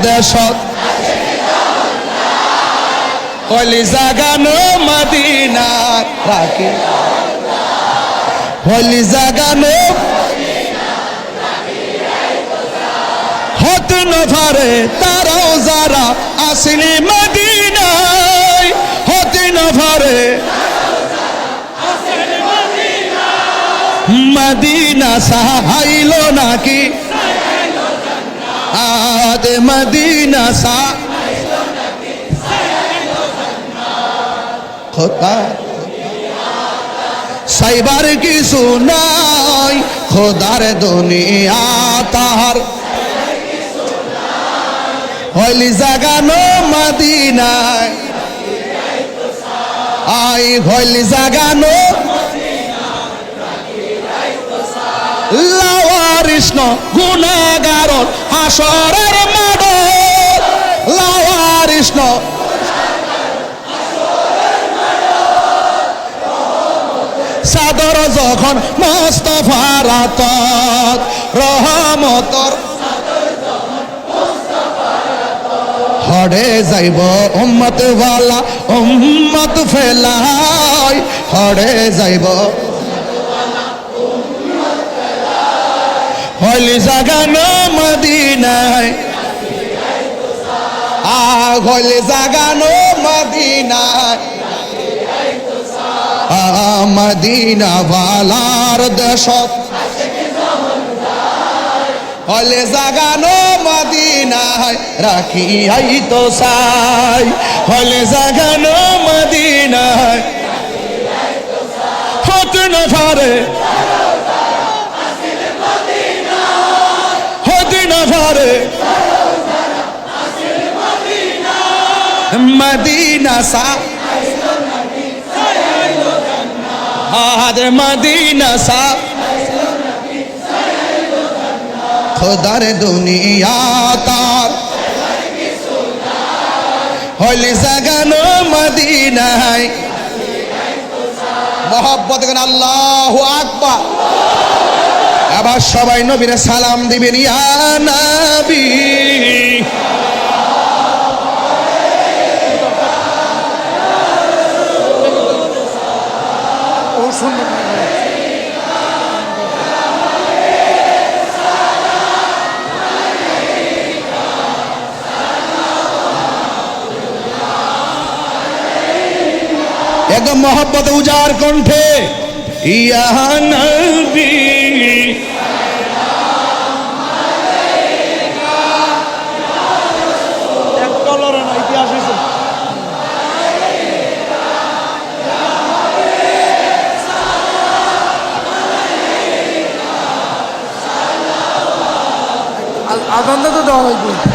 দেশত কলিজা গান মদিনার রাখি কলিজা গান হত নভারে তারাও যারা আসিনি মদিনায় হত নভারে মদিনা সাহাইল নাকি আদে মদিনা সা খোদা সাইবার কিছু নাই খোদার দুনিয়া তাহার হইলি জাগানো মদিনায় আই হইলি জাগানো লাওয়ারিষ্ণ গুনাগার হাসরের মাঠ লাওয়ারিষ্ণ সাদর যখন মুস্তাফার আতত রহমতর হড়ে যাইব উম্মত ওয়ালা উম্মত ফেলাই হড়ে যাইব হলি জাগানো মদিনায় হলি জাগানো মদিনায় মদিনা ওয়ালার দেশত হলে জাগানো মদিনায় রাখি আই তো সাই হলে জাগানো মদিনায় হত নভারে হত নভারে মদিনা সা আদে মদিনা সা খোদার দুনিয়া তার হলি জাগানো মদিনায় মোহাব্বত গান আল্লাহু আকবার আবার সবাই নবীরে সালাম দিবেন ইয়া নবী ও সুন্দর একদম মোহাব্বত উজার কণ্ঠে ইয়া নবী আজান তো দেওয়া হইবে